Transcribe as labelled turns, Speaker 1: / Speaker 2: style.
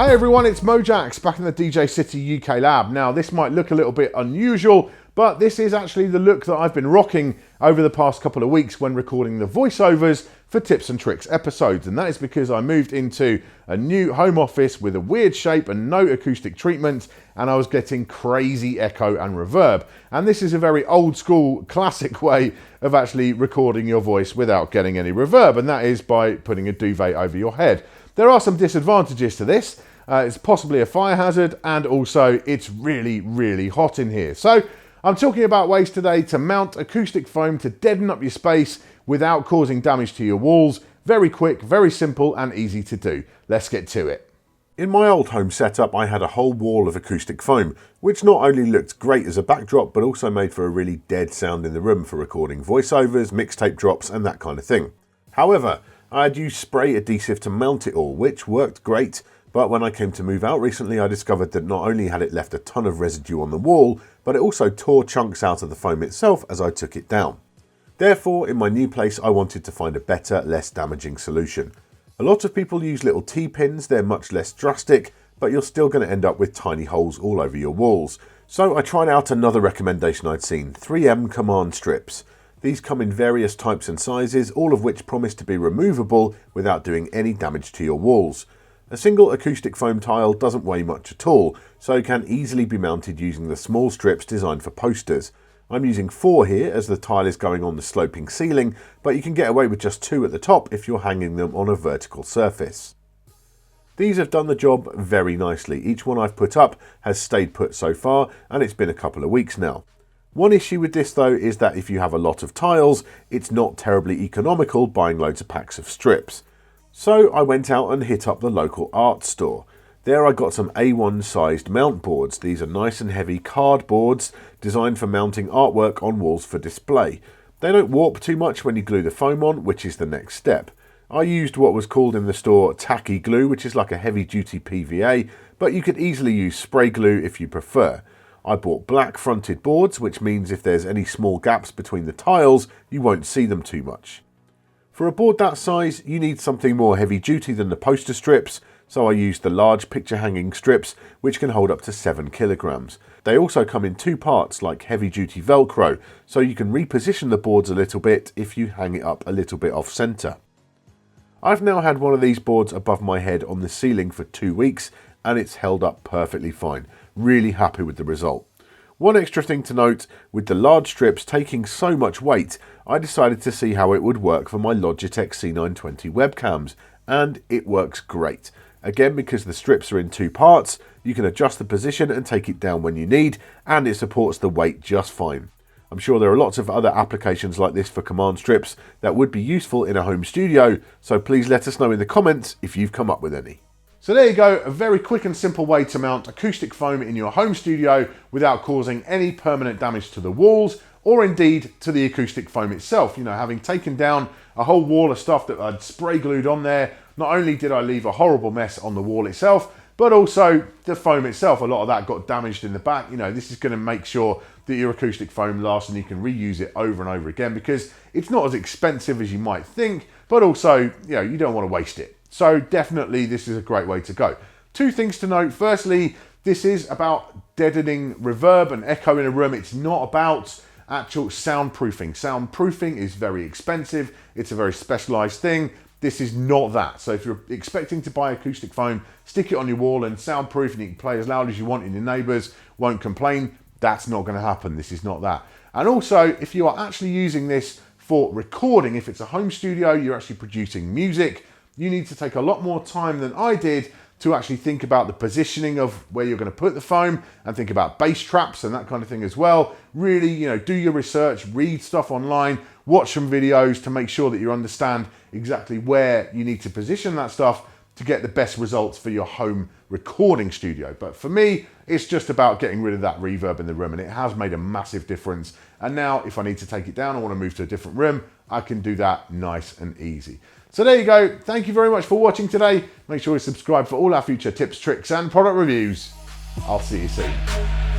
Speaker 1: Hey everyone, it's Mojaxx back in the DJcity UK lab. Now this might look a little bit unusual, but this is actually the look that I've been rocking over the past couple of weeks when recording the voiceovers for Tips and Tricks episodes. And that is because I moved into a new home office with a weird shape and no acoustic treatment, and I was getting crazy echo and reverb. And this is a very old school classic way of actually recording your voice without getting any reverb, and that is by putting a duvet over your head. There are some disadvantages to this. It's possibly a fire hazard, and also it's really, really hot in here. So I'm talking about ways today to mount acoustic foam to deaden up your space without causing damage to your walls. Very quick, very simple and easy to do. Let's get to it. In my old home setup, I had a whole wall of acoustic foam, which not only looked great as a backdrop, but also made for a really dead sound in the room for recording voiceovers, mixtape drops and that kind of thing. However, I had used spray adhesive to mount it all, which worked great, but when I came to move out recently, I discovered that not only had it left a ton of residue on the wall, but it also tore chunks out of the foam itself as I took it down. Therefore, in my new place, I wanted to find a better, less damaging solution. A lot of people use little T-pins, they're much less drastic, but you're still going to end up with tiny holes all over your walls. So I tried out another recommendation I'd seen, 3M command strips. These come in various types and sizes, all of which promise to be removable without doing any damage to your walls. A single acoustic foam tile doesn't weigh much at all, so can easily be mounted using the small strips designed for posters. I'm using 4 here as the tile is going on the sloping ceiling, but you can get away with just 2 at the top if you're hanging them on a vertical surface. These have done the job very nicely. Each one I've put up has stayed put so far, and it's been a couple of weeks now. One issue with this though is that if you have a lot of tiles, it's not terribly economical buying loads of packs of strips. So I went out and hit up the local art store. There I got some A1 sized mount boards. These are nice and heavy cardboards designed for mounting artwork on walls for display. They don't warp too much when you glue the foam on, which is the next step. I used what was called in the store tacky glue, which is like a heavy duty PVA, but you could easily use spray glue if you prefer. I bought black fronted boards, which means if there's any small gaps between the tiles, you won't see them too much. For a board that size, you need something more heavy duty than the poster strips, so I used the large picture hanging strips, which can hold up to 7 kilograms. They also come in 2 parts like heavy duty Velcro, so you can reposition the boards a little bit if you hang it up a little bit off center. I've now had one of these boards above my head on the ceiling for 2 weeks, and it's held up perfectly fine. Really happy with the result. One extra thing to note, with the large strips taking so much weight, I decided to see how it would work for my Logitech C920 webcams, and it works great. Again, because the strips are in 2 parts, you can adjust the position and take it down when you need, and it supports the weight just fine. I'm sure there are lots of other applications like this for command strips that would be useful in a home studio, so please let us know in the comments if you've come up with any. So there you go, a very quick and simple way to mount acoustic foam in your home studio without causing any permanent damage to the walls or indeed to the acoustic foam itself. You know, having taken down a whole wall of stuff that I'd spray glued on there, not only did I leave a horrible mess on the wall itself, but also the foam itself. A lot of that got damaged in the back. You know, this is going to make sure that your acoustic foam lasts and you can reuse it over and over again, because it's not as expensive as you might think, but also, you know, you don't want to waste it. So definitely this is a great way to go. 2 things to note. Firstly, this is about deadening reverb and echo in a room. It's not about actual soundproofing. Soundproofing is very expensive. It's a very specialized thing. This is not that. So if you're expecting to buy acoustic foam, stick it on your wall and soundproof, and you can play as loud as you want and your neighbors won't complain. That's not going to happen. This is not that. And also, if you are actually using this for recording, if it's a home studio, you're actually producing music, you need to take a lot more time than I did to actually think about the positioning of where you're going to put the foam and think about bass traps and that kind of thing as well. Really, you know, do your research, read stuff online, watch some videos to make sure that you understand exactly where you need to position that stuff to get the best results for your home recording studio. But for me, it's just about getting rid of that reverb in the room, and it has made a massive difference. And now if I need to take it down, I want to move to a different room, I can do that nice and easy. So there you go. Thank you very much for watching today. Make sure you subscribe for all our future tips, tricks and product reviews. I'll see you soon.